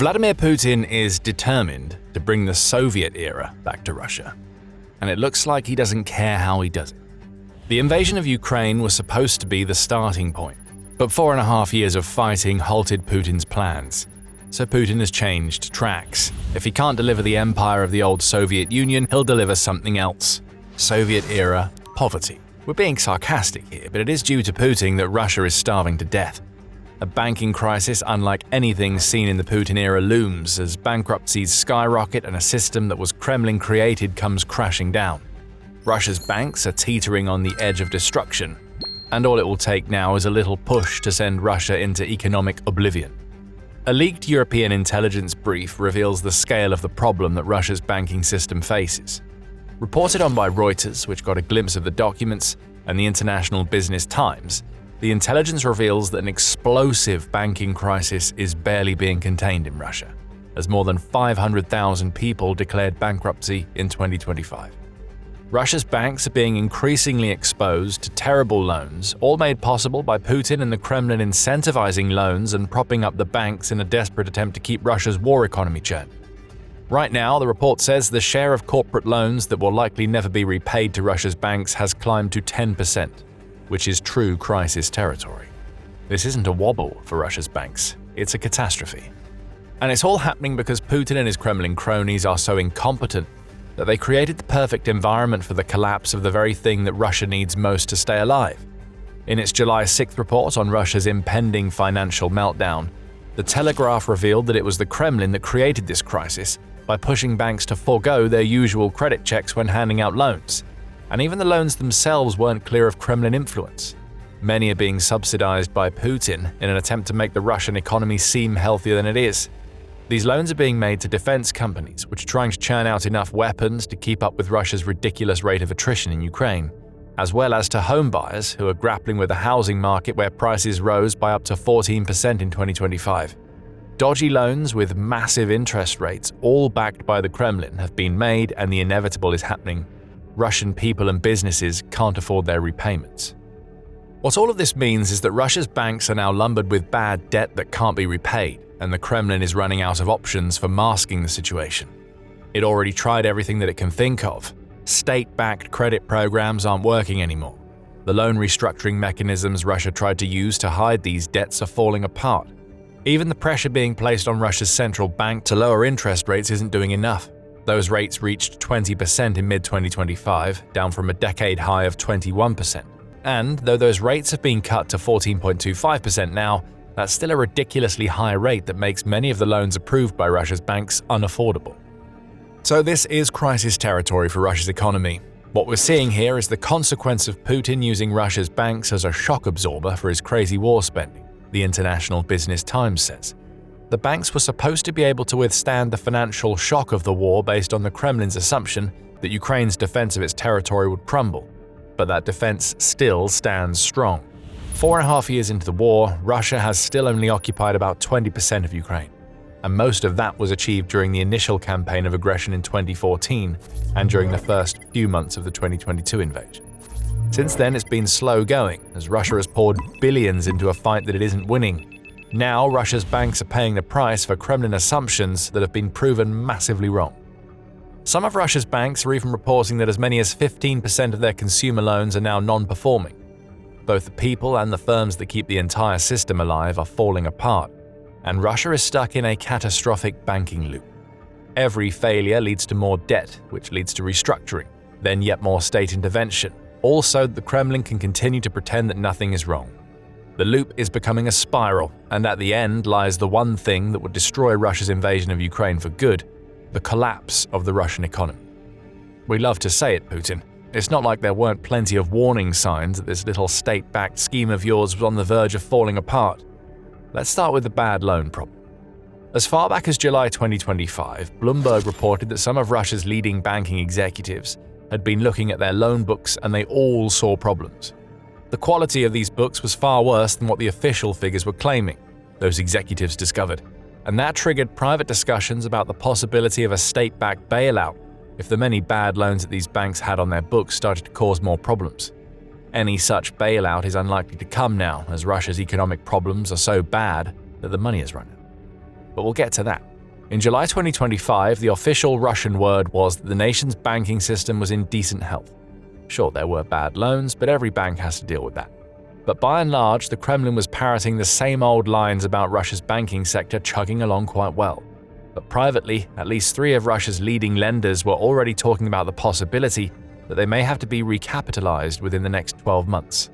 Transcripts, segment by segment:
Vladimir Putin is determined to bring the Soviet era back to Russia, and it looks like he doesn't care how he does it. The invasion of Ukraine was supposed to be the starting point, but 4.5 years of fighting halted Putin's plans. So Putin has changed tracks. If he can't deliver the empire of the old Soviet Union, he'll deliver something else. Soviet-era poverty. We're being sarcastic here, but it is due to Putin that Russia is starving to death. A banking crisis unlike anything seen in the Putin era looms as bankruptcies skyrocket and a system that was Kremlin created comes crashing down. Russia's banks are teetering on the edge of destruction, and all it will take now is a little push to send Russia into economic oblivion. A leaked European intelligence brief reveals the scale of the problem that Russia's banking system faces. Reported on by Reuters, which got a glimpse of the documents, and the International Business Times, the intelligence reveals that an explosive banking crisis is barely being contained in Russia, as more than 500,000 people declared bankruptcy in 2025. Russia's banks are being increasingly exposed to terrible loans, all made possible by Putin and the Kremlin incentivizing loans and propping up the banks in a desperate attempt to keep Russia's war economy churning. Right now, the report says the share of corporate loans that will likely never be repaid to Russia's banks has climbed to 10%, which is true crisis territory. This isn't a wobble for Russia's banks, it's a catastrophe. And it's all happening because Putin and his Kremlin cronies are so incompetent that they created the perfect environment for the collapse of the very thing that Russia needs most to stay alive. In its July 6th report on Russia's impending financial meltdown, The Telegraph revealed that it was the Kremlin that created this crisis by pushing banks to forego their usual credit checks when handing out loans. And even the loans themselves weren't clear of Kremlin influence. Many are being subsidized by Putin in an attempt to make the Russian economy seem healthier than it is. These loans are being made to defense companies, which are trying to churn out enough weapons to keep up with Russia's ridiculous rate of attrition in Ukraine, as well as to home buyers who are grappling with a housing market where prices rose by up to 14% in 2025. Dodgy loans with massive interest rates, all backed by the Kremlin, have been made, and the inevitable is happening. Russian people and businesses can't afford their repayments. What all of this means is that Russia's banks are now lumbered with bad debt that can't be repaid, and the Kremlin is running out of options for masking the situation. It already tried everything that it can think of. State-backed credit programs aren't working anymore. The loan restructuring mechanisms Russia tried to use to hide these debts are falling apart. Even the pressure being placed on Russia's central bank to lower interest rates isn't doing enough. Those rates reached 20% in mid-2025, down from a decade high of 21%. And though those rates have been cut to 14.25% now, that's still a ridiculously high rate that makes many of the loans approved by Russia's banks unaffordable. So this is crisis territory for Russia's economy. What we're seeing here is the consequence of Putin using Russia's banks as a shock absorber for his crazy war spending, the International Business Times says. The banks were supposed to be able to withstand the financial shock of the war based on the Kremlin's assumption that Ukraine's defense of its territory would crumble. But that defense still stands strong. 4.5 years into the war, Russia has still only occupied about 20% of Ukraine, and most of that was achieved during the initial campaign of aggression in 2014 and during the first few months of the 2022 invasion. Since then, it's been slow going, as Russia has poured billions into a fight that it isn't winning. Now, Russia's banks are paying the price for Kremlin assumptions that have been proven massively wrong. Some of Russia's banks are even reporting that as many as 15% of their consumer loans are now non-performing. Both the people and the firms that keep the entire system alive are falling apart, and Russia is stuck in a catastrophic banking loop. Every failure leads to more debt, which leads to restructuring, then yet more state intervention, all so that the Kremlin can continue to pretend that nothing is wrong. The loop is becoming a spiral, and at the end lies the one thing that would destroy Russia's invasion of Ukraine for good: the collapse of the Russian economy. We love to say it, Putin. It's not like there weren't plenty of warning signs that this little state-backed scheme of yours was on the verge of falling apart. Let's start with the bad loan problem. As far back as July 2025, Bloomberg reported that some of Russia's leading banking executives had been looking at their loan books and they all saw problems. The quality of these books was far worse than what the official figures were claiming, those executives discovered, and that triggered private discussions about the possibility of a state-backed bailout if the many bad loans that these banks had on their books started to cause more problems. Any such bailout is unlikely to come now, as Russia's economic problems are so bad that the money has run out. But we'll get to that. In July 2025, the official Russian word was that the nation's banking system was in decent health. Sure, there were bad loans, but every bank has to deal with that. But by and large, the Kremlin was parroting the same old lines about Russia's banking sector chugging along quite well. But privately, at least 3 of Russia's leading lenders were already talking about the possibility that they may have to be recapitalized within the next 12 months.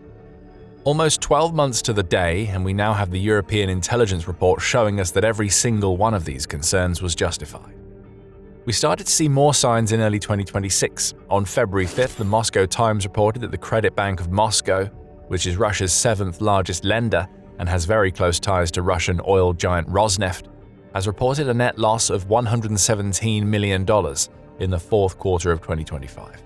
Almost 12 months to the day, and we now have the European intelligence report showing us that every single one of these concerns was justified. We started to see more signs in early 2026. On February 5th, the Moscow Times reported that the Credit Bank of Moscow, which is Russia's 7th largest lender and has very close ties to Russian oil giant Rosneft, has reported a net loss of $117 million in the fourth quarter of 2025.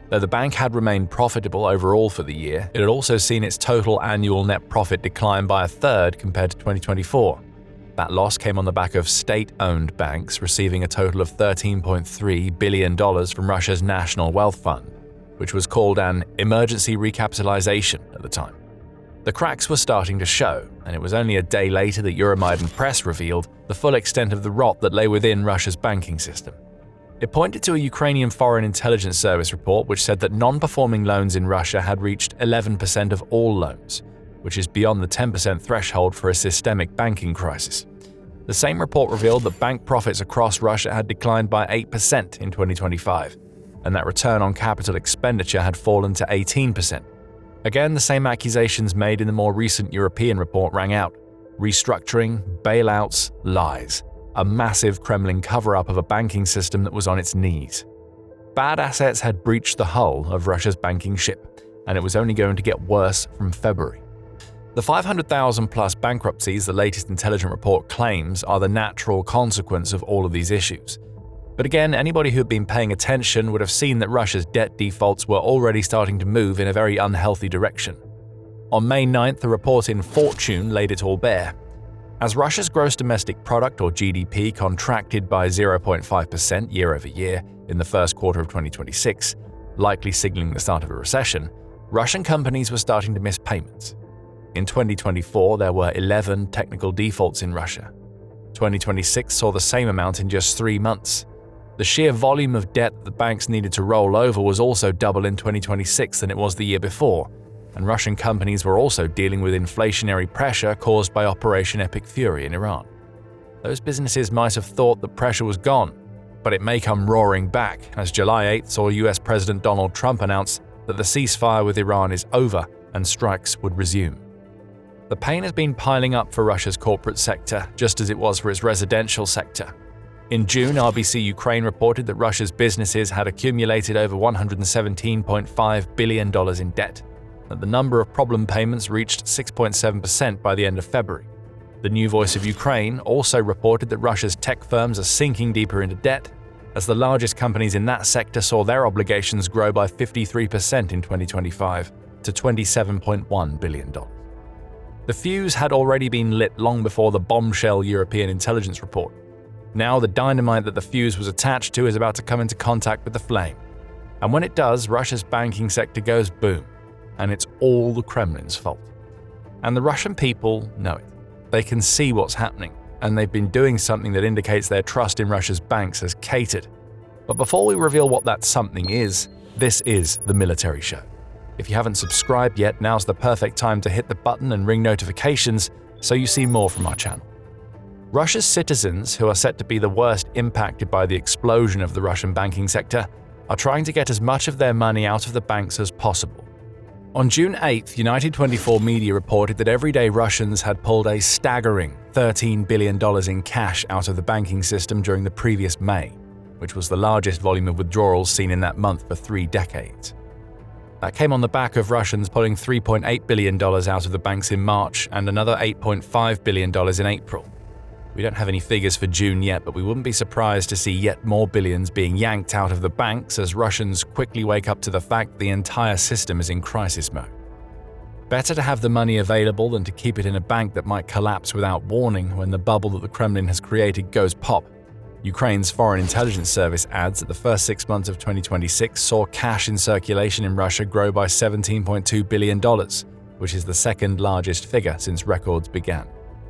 Though the bank had remained profitable overall for the year, it had also seen its total annual net profit decline by a third compared to 2024. That loss came on the back of state-owned banks receiving a total of $13.3 billion from Russia's National Wealth Fund, which was called an emergency recapitalization at the time. The cracks were starting to show, and it was only a day later that Euromaidan Press revealed the full extent of the rot that lay within Russia's banking system. It pointed to a Ukrainian Foreign Intelligence Service report which said that non-performing loans in Russia had reached 11% of all loans, which is beyond the 10% threshold for a systemic banking crisis. The same report revealed that bank profits across Russia had declined by 8% in 2025, and that return on capital expenditure had fallen to 18%. Again, the same accusations made in the more recent European report rang out: restructuring, bailouts, lies. A massive Kremlin cover-up of a banking system that was on its knees. Bad assets had breached the hull of Russia's banking ship, and it was only going to get worse from February. The 500,000-plus bankruptcies the latest intelligence report claims are the natural consequence of all of these issues. But again, anybody who had been paying attention would have seen that Russia's debt defaults were already starting to move in a very unhealthy direction. On May 9th, a report in Fortune laid it all bare. As Russia's gross domestic product, or GDP, contracted by 0.5% year-over-year in the first quarter of 2026, likely signaling the start of a recession, Russian companies were starting to miss payments. In 2024, there were 11 technical defaults in Russia. 2026 saw the same amount in just 3 months. The sheer volume of debt that the banks needed to roll over was also double in 2026 than it was the year before, and Russian companies were also dealing with inflationary pressure caused by Operation Epic Fury in Iran. Those businesses might have thought the pressure was gone, but it may come roaring back as July 8th saw US President Donald Trump announce that the ceasefire with Iran is over and strikes would resume. The pain has been piling up for Russia's corporate sector, just as it was for its residential sector. In June, RBC Ukraine reported that Russia's businesses had accumulated over $117.5 billion in debt, that the number of problem payments reached 6.7% by the end of February. The New Voice of Ukraine also reported that Russia's tech firms are sinking deeper into debt, as the largest companies in that sector saw their obligations grow by 53% in 2025 to $27.1 billion. The fuse had already been lit long before the bombshell European intelligence report. Now the dynamite that the fuse was attached to is about to come into contact with the flame. And when it does, Russia's banking sector goes boom. And it's all the Kremlin's fault. And the Russian people know it. They can see what's happening, and they've been doing something that indicates their trust in Russia's banks has catered. But before we reveal what that something is, this is The Military Show. If you haven't subscribed yet, now's the perfect time to hit the button and ring notifications so you see more from our channel. Russia's citizens, who are set to be the worst impacted by the explosion of the Russian banking sector, are trying to get as much of their money out of the banks as possible. On June 8th, United 24 Media reported that everyday Russians had pulled a staggering $13 billion in cash out of the banking system during the previous May, which was the largest volume of withdrawals seen in that month for 3 decades. That came on the back of Russians pulling $3.8 billion out of the banks in March and another $8.5 billion in April. We don't have any figures for June yet, but we wouldn't be surprised to see yet more billions being yanked out of the banks as Russians quickly wake up to the fact the entire system is in crisis mode. Better to have the money available than to keep it in a bank that might collapse without warning when the bubble that the Kremlin has created goes pop. Ukraine's Foreign Intelligence Service adds that the first 6 months of 2026 saw cash in circulation in Russia grow by $17.2 billion, which is the second largest figure since records began.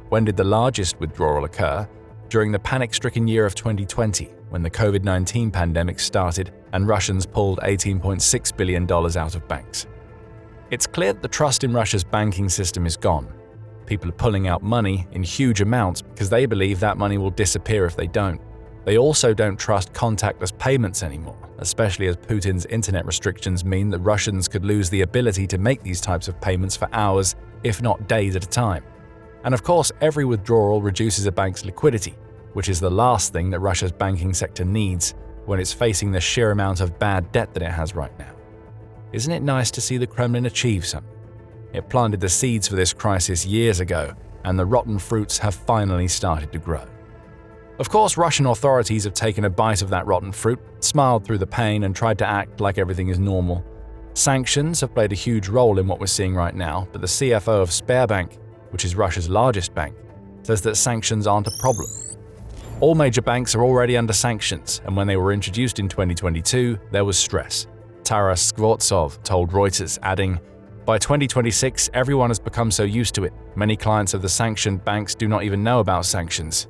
When did the largest withdrawal occur? during the panic-stricken year of 2020, when the COVID-19 pandemic started and Russians pulled $18.6 billion out of banks. It's clear that the trust in Russia's banking system is gone. People are pulling out money in huge amounts because they believe that money will disappear if they don't. They also don't trust contactless payments anymore, especially as Putin's internet restrictions mean that Russians could lose the ability to make these types of payments for hours, if not days at a time. And of course, every withdrawal reduces a bank's liquidity, which is the last thing that Russia's banking sector needs when it's facing the sheer amount of bad debt that it has right now. Isn't it nice to see the Kremlin achieve something? It planted the seeds for this crisis years ago, and the rotten fruits have finally started to grow. Of course, Russian authorities have taken a bite of that rotten fruit, smiled through the pain, and tried to act like everything is normal. Sanctions have played a huge role in what we're seeing right now, but the CFO of Sberbank, which is Russia's largest bank, says that sanctions aren't a problem. All major banks are already under sanctions, and when they were introduced in 2022, there was stress. Taras Skvortsov told Reuters, adding, "By 2026, everyone has become so used to it. Many clients of the sanctioned banks do not even know about sanctions."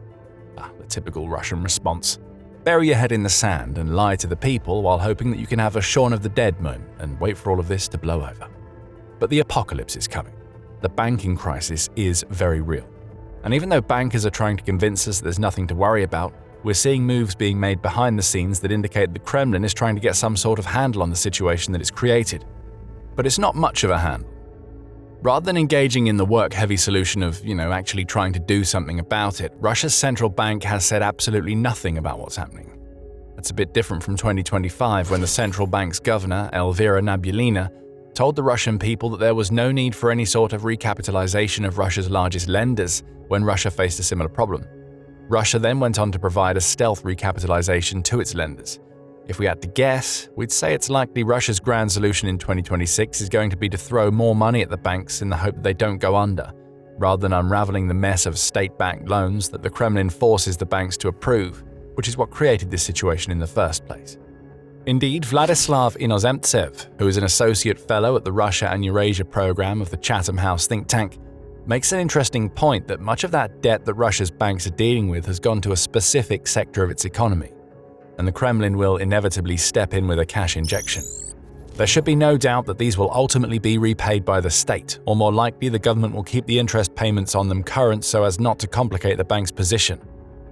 The typical Russian response. Bury your head in the sand and lie to the people while hoping that you can have a Shaun of the Dead moment and wait for all of this to blow over. But the apocalypse is coming. The banking crisis is very real. And even though bankers are trying to convince us that there's nothing to worry about, we're seeing moves being made behind the scenes that indicate the Kremlin is trying to get some sort of handle on the situation that it's created. But it's not much of a handle. Rather than engaging in the work-heavy solution of, actually trying to do something about it, Russia's central bank has said absolutely nothing about what's happening. It's a bit different from 2025 when the central bank's governor, Elvira Nabiullina, told the Russian people that there was no need for any sort of recapitalization of Russia's largest lenders when Russia faced a similar problem. Russia then went on to provide a stealth recapitalization to its lenders. If we had to guess, we'd say it's likely Russia's grand solution in 2026 is going to be to throw more money at the banks in the hope that they don't go under, rather than unraveling the mess of state-backed loans that the Kremlin forces the banks to approve, which is what created this situation in the first place. Indeed, Vladislav Inozemtsev, who is an associate fellow at the Russia and Eurasia program of the Chatham House think tank, makes an interesting point that much of that debt that Russia's banks are dealing with has gone to a specific sector of its economy, and the Kremlin will inevitably step in with a cash injection. There should be no doubt that these will ultimately be repaid by the state, or more likely the government will keep the interest payments on them current so as not to complicate the bank's position.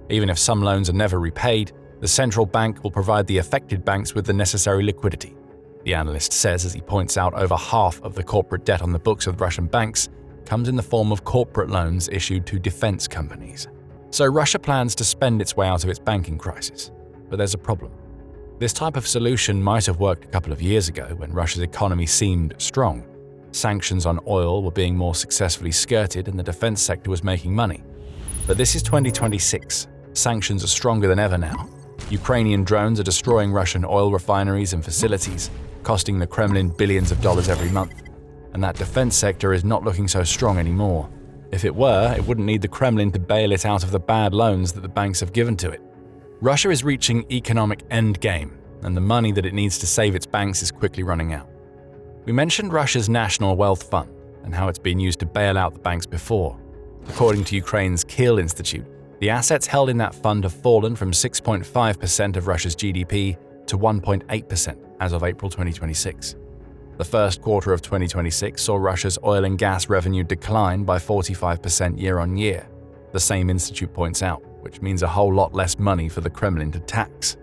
Even if some loans are never repaid, the central bank will provide the affected banks with the necessary liquidity. The analyst says as he points out over half of the corporate debt on the books of Russian banks comes in the form of corporate loans issued to defense companies. So Russia plans to spend its way out of its banking crisis. But there's a problem. This type of solution might have worked a couple of years ago when Russia's economy seemed strong. Sanctions on oil were being more successfully skirted and the defense sector was making money. But this is 2026. Sanctions are stronger than ever now. Ukrainian drones are destroying Russian oil refineries and facilities, costing the Kremlin billions of dollars every month. And that defense sector is not looking so strong anymore. If it were, it wouldn't need the Kremlin to bail it out of the bad loans that the banks have given to it. Russia is reaching economic endgame, and the money that it needs to save its banks is quickly running out. We mentioned Russia's National Wealth Fund and how it's been used to bail out the banks before. According to Ukraine's Kiel Institute, the assets held in that fund have fallen from 6.5% of Russia's GDP to 1.8% as of April 2026. The first quarter of 2026 saw Russia's oil and gas revenue decline by 45% year-on-year, the same institute points out, which means a whole lot less money for the Kremlin to tax.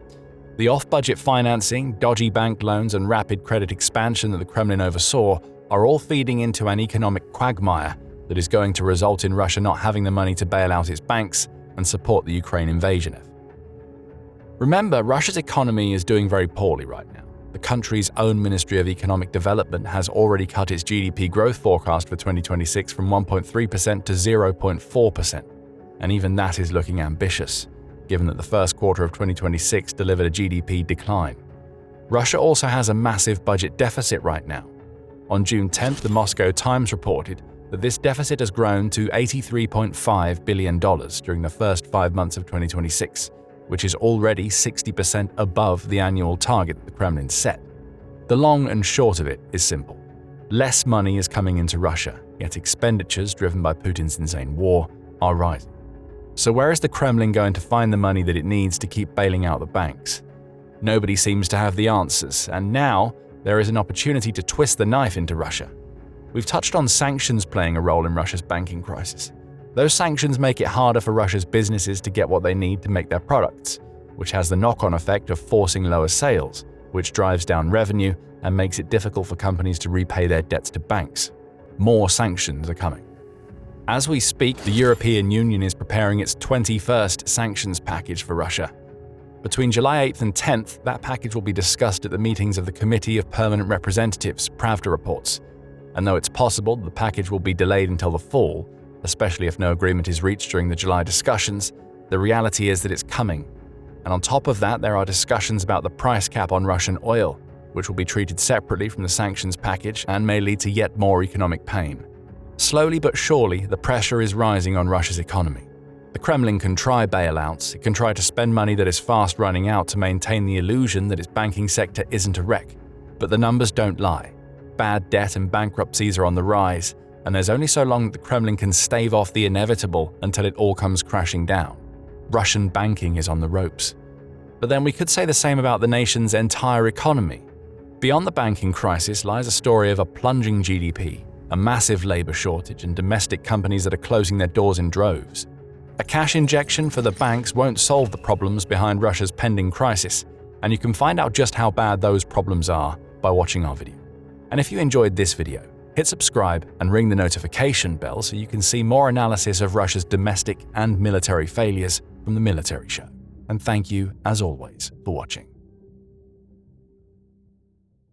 The off-budget financing, dodgy bank loans, and rapid credit expansion that the Kremlin oversaw are all feeding into an economic quagmire that is going to result in Russia not having the money to bail out its banks and support the Ukraine invasion effort. Remember, Russia's economy is doing very poorly right now. The country's own Ministry of Economic Development has already cut its GDP growth forecast for 2026 from 1.3% to 0.4%, and even that is looking ambitious, given that the first quarter of 2026 delivered a GDP decline. Russia also has a massive budget deficit right now. On June 10th, the Moscow Times reported that this deficit has grown to $83.5 billion during the first 5 months of 2026, which is already 60% above the annual target that the Kremlin set. The long and short of it is simple. Less money is coming into Russia, yet expenditures driven by Putin's insane war are rising. So where is the Kremlin going to find the money that it needs to keep bailing out the banks? Nobody seems to have the answers, and now there is an opportunity to twist the knife into Russia. We've touched on sanctions playing a role in Russia's banking crisis. Those sanctions make it harder for Russia's businesses to get what they need to make their products, which has the knock-on effect of forcing lower sales, which drives down revenue and makes it difficult for companies to repay their debts to banks. More sanctions are coming. As we speak, the European Union is preparing its 21st sanctions package for Russia. Between July 8th and 10th, that package will be discussed at the meetings of the Committee of Permanent Representatives, Pravda reports. And though it's possible the package will be delayed until the fall, especially if no agreement is reached during the July discussions, the reality is that it's coming. And on top of that, there are discussions about the price cap on Russian oil, which will be treated separately from the sanctions package and may lead to yet more economic pain. Slowly but surely, the pressure is rising on Russia's economy. The Kremlin can try bailouts, it can try to spend money that is fast running out to maintain the illusion that its banking sector isn't a wreck. But the numbers don't lie. Bad debt and bankruptcies are on the rise, and there's only so long that the Kremlin can stave off the inevitable until it all comes crashing down. Russian banking is on the ropes. But then we could say the same about the nation's entire economy. Beyond the banking crisis lies a story of a plunging GDP, a massive labor shortage, and domestic companies that are closing their doors in droves. A cash injection for the banks won't solve the problems behind Russia's pending crisis, and you can find out just how bad those problems are by watching our video. And if you enjoyed this video, hit subscribe and ring the notification bell so you can see more analysis of Russia's domestic and military failures from The Military Show. And thank you, as always, for watching.